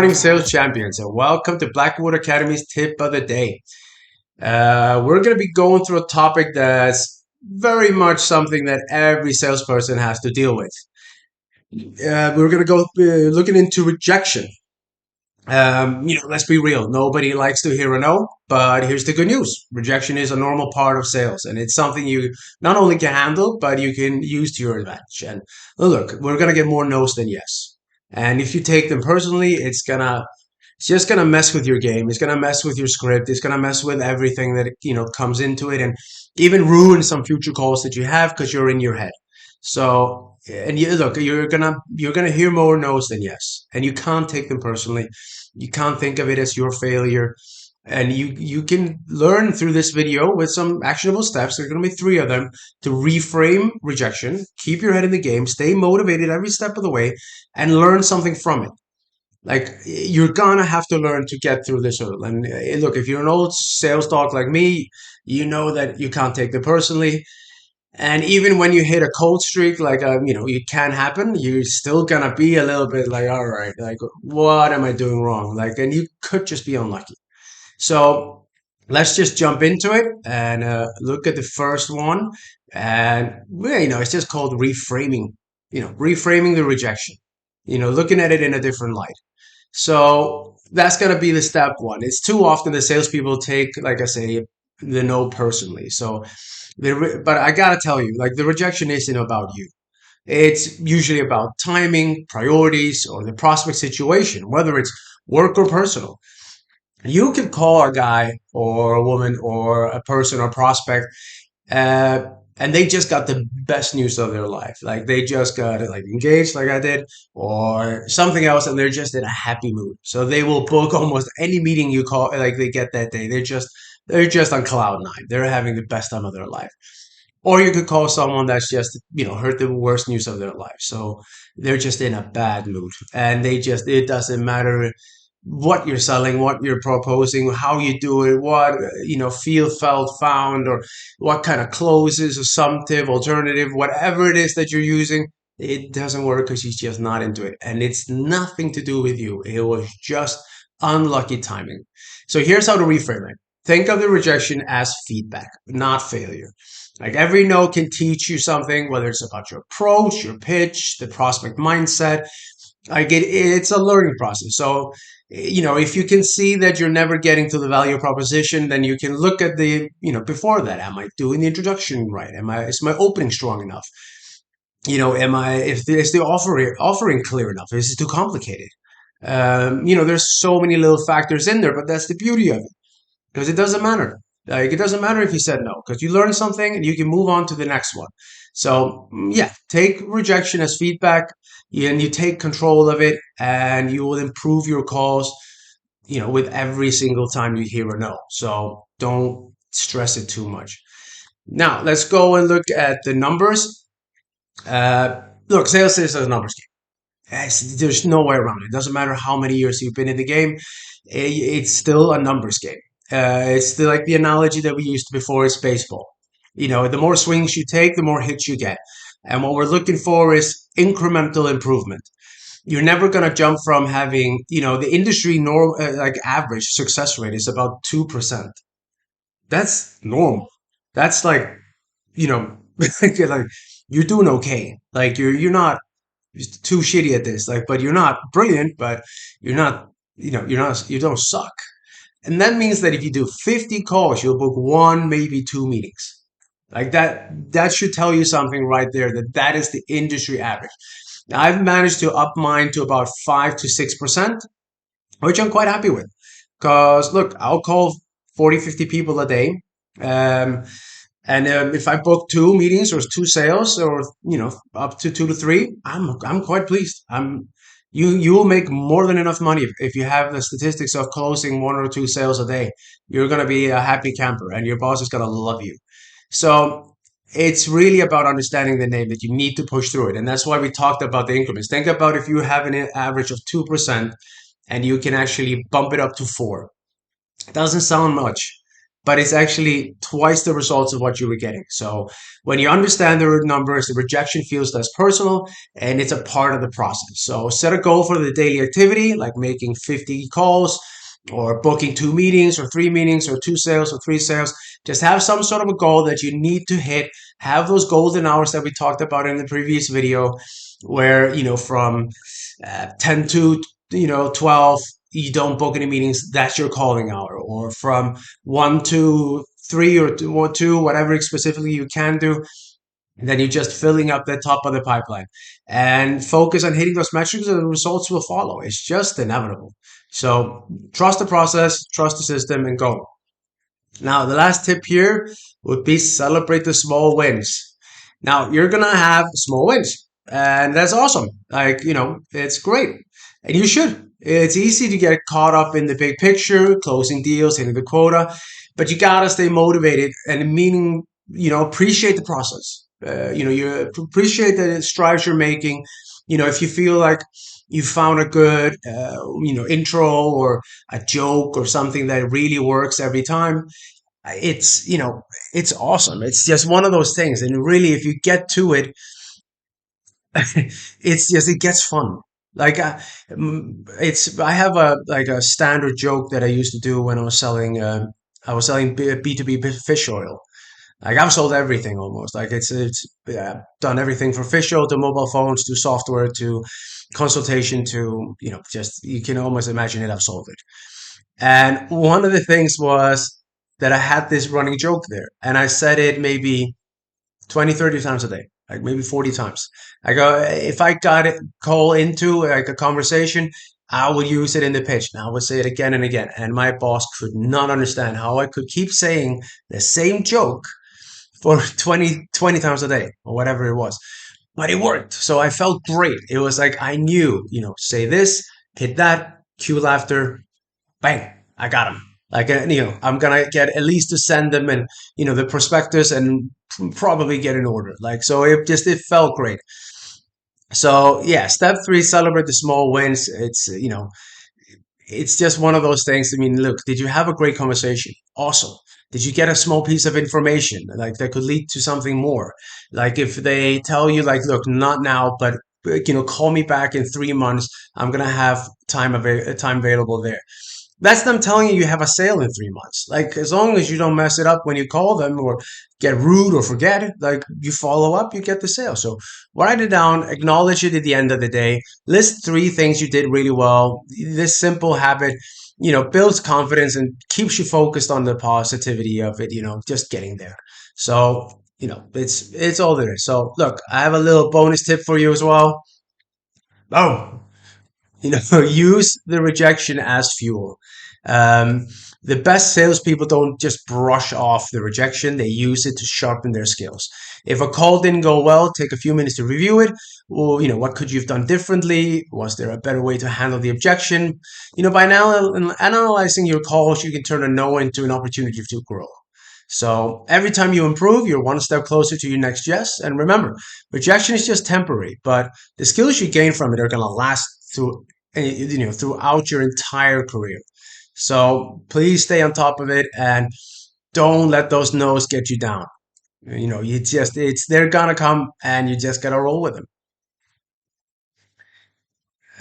morning, sales champions, and welcome to Blackwood Academy's tip of the day. We're going to be going through a topic that's very much something that every salesperson has to deal with. We're going to go looking into rejection. Let's be real. Nobody likes to hear a no, but here's the good news. Rejection is a normal part of sales, and it's something you not only can handle, but you can use to your advantage. And look, we're going to get more no's than yes. And if you take them personally, it's just gonna mess with your game. It's gonna mess with your script. It's gonna mess with everything that comes into it, and even ruin some future calls that you have because you're in your head. So, and look, you're gonna hear more no's than yes, and you can't take them personally. You can't think of it as your failure, and you can learn through this video with some actionable steps. There's gonna be 3 of them to reframe rejection, keep your head in the game, stay motivated every step of the way, and learn something from it. Like, you're gonna have to learn to get through this hurdle. And look, if you're an old sales dog like me, you know that you can't take it personally. And even when you hit a cold streak, like it can happen. You're still gonna be a little bit like, all right, like what am I doing wrong? Like, and you could just be unlucky. So let's just jump into it and look at the first one. And it's just called reframing. Reframing the rejection. Looking at it in a different light. So that's going to be the step one. It's too often the salespeople take, like I say, the no personally. But I got to tell you, like, the rejection isn't about you. It's usually about timing, priorities, or the prospect situation, whether it's work or personal. You can call a guy or a woman or a person or prospect, uh, and they just got the best news of their life. Like, they just got like engaged, like I did, or something else, and they're just in a happy mood. So they will book almost any meeting you call, like they get that day. They're just on cloud 9. They're having the best time of their life. Or you could call someone that's just heard the worst news of their life. So they're just in a bad mood, and it doesn't matter what you're selling, what you're proposing, how you do it, what feel, felt, found, or what kind of closes, assumptive, alternative, whatever it is that you're using. It doesn't work because he's just not into it, and it's nothing to do with you. It was just unlucky timing. So here's how to reframe it. Think of the rejection as feedback, not failure. Like, every no can teach you something, whether it's about your approach, your pitch, the prospect mindset. Like, it's a learning process. So, if you can see that you're never getting to the value proposition, then you can look at before that. Am I doing the introduction right? Is my opening strong enough? Is the offering clear enough? Is it too complicated? There's so many little factors in there, but that's the beauty of it, because it doesn't matter. Like, it doesn't matter if you said no, because you learn something and you can move on to the next one. So yeah, take rejection as feedback, and you take control of it, and you will improve your calls, with every single time you hear a no. So don't stress it too much. Now let's go and look at the numbers. Look, sales is a numbers game. There's no way around it. It doesn't matter how many years you've been in the game. It's still a numbers game. It's like the analogy that we used before. It's baseball. The more swings you take, the more hits you get. And what we're looking for is incremental improvement. You're never going to jump from having, the industry norm, like average success rate is about 2%. That's normal. That's like, like you're doing okay. Like, you're not too shitty at this. Like, but you're not brilliant, but you're not, you don't suck. And that means that if you do 50 calls, you'll book 1, maybe 2 meetings. Like, that should tell you something right there, that is the industry average. Now, I've managed to up mine to about 5 to 6%, which I'm quite happy with. Because look, I'll call 40, 50 people a day. Um, and if I book 2 meetings or 2 sales, or up to 2 to 3, I'm quite pleased. You will make more than enough money if you have the statistics of closing 1 or 2 sales a day. You're gonna be a happy camper, and your boss is gonna love you. So it's really about understanding the name, that you need to push through it, and that's why we talked about the increments. Think about if you have an average of 2%, and you can actually bump it up to 4. It doesn't sound much, but it's actually twice the results of what you were getting. So when you understand the numbers, the rejection feels less personal and it's a part of the process. So set a goal for the daily activity, like making 50 calls or booking 2 meetings or 3 meetings or 2 sales or 3 sales. Just have some sort of a goal that you need to hit. Have those golden hours that we talked about in the previous video, where, from 10 to 12 you don't book any meetings. That's your calling hour. Or from 1 to 3 or 2, whatever specifically you can do, then you're just filling up the top of the pipeline and focus on hitting those metrics and the results will follow. It's just inevitable. So trust the process, trust the system, and go. Now, the last tip here would be celebrate the small wins. Now, you're going to have small wins, and that's awesome. Like, it's great. And you should. It's easy to get caught up in the big picture, closing deals, hitting the quota, but you got to stay motivated and meaning, appreciate the process. You appreciate the strides you're making. If you feel like you found a good, intro or a joke or something that really works every time, it's awesome. It's just one of those things. And really, if you get to it, it gets fun. Like I have a standard joke that I used to do when I was selling B2B fish oil. Like I've sold everything almost. Like it's done everything from fish oil to mobile phones to software to consultation to just you can almost imagine it. I've sold it. And one of the things was that I had this running joke there, and I said it maybe 20, 30 times a day, like maybe 40 times. I go, if I got it call into like a conversation, I would use it in the pitch. And I would say it again and again. And my boss could not understand how I could keep saying the same joke for 20 times a day or whatever it was. But it worked. So I felt great. It was like I knew, say this, hit that, cue laughter, bang, I got them. Like, I'm going to get at least to send them and, the prospectus and probably get an order. Like, so it felt great. So yeah, step 3, celebrate the small wins. It's just one of those things. I mean, look, did you have a great conversation? Awesome. Did you get a small piece of information like that could lead to something more? Like if they tell you like, look, not now, but call me back in 3 months. I'm going to have time available there. That's them telling you you have a sale in 3 months. Like as long as you don't mess it up when you call them or get rude or forget it, like you follow up, you get the sale. So write it down, acknowledge it at the end of the day, list 3 things you did really well. This simple habit, builds confidence and keeps you focused on the positivity of it, just getting there. So, it's all there. So look, I have a little bonus tip for you as well. Oh, use the rejection as fuel. Um, the best salespeople don't just brush off the rejection, they use it to sharpen their skills. If a call didn't go well, take a few minutes to review it. Or, what could you have done differently? Was there a better way to handle the objection? By now analyzing your calls, you can turn a no into an opportunity to grow. So every time you improve, you're one step closer to your next yes. And remember, rejection is just temporary, but the skills you gain from it are going to last throughout your entire career. So please stay on top of it and don't let those no's get you down. They're gonna come and you just gotta roll with them.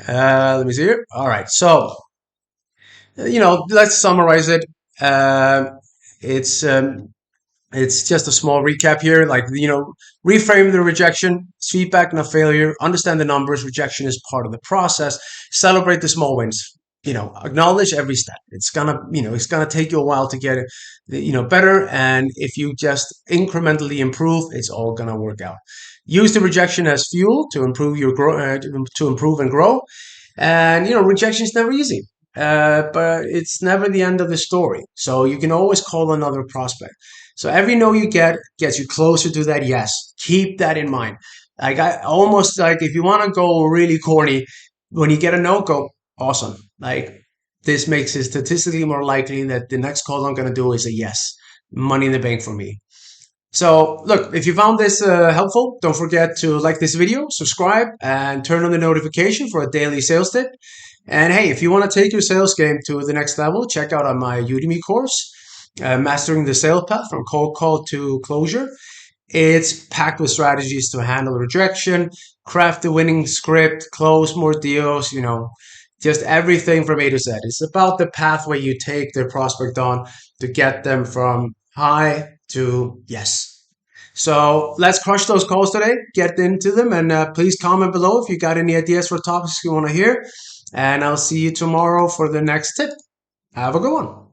Let me see here. All right, so let's summarize it. It's it's just a small recap here. Like, reframe the rejection, it's feedback, not failure. Understand the numbers. Rejection is part of the process. Celebrate the small wins. Acknowledge every step. It's gonna take you a while to get it, better. And if you just incrementally improve, it's all gonna work out. Use the rejection as fuel to improve to improve and grow. And rejection is never easy, but it's never the end of the story. So you can always call another prospect. So every no you get gets you closer to that yes. Keep that in mind. Like I almost like if you want to go really corny, when you get a no, go awesome. Like this makes it statistically more likely that the next call I'm going to do is a yes. Money in the bank for me. So look, if you found this helpful, don't forget to like this video, subscribe, and turn on the notification for a daily sales tip. And hey, if you want to take your sales game to the next level, check out my Udemy course. Mastering the Sales Path from Cold Call to Closure. It's packed with strategies to handle rejection, craft the winning script, close more deals, just everything from A to Z. It's about the pathway you take their prospect on to get them from hi to yes. So let's crush those calls today, get into them, and please comment below if you got any ideas for topics you want to hear. And I'll see you tomorrow for the next tip. Have a good one.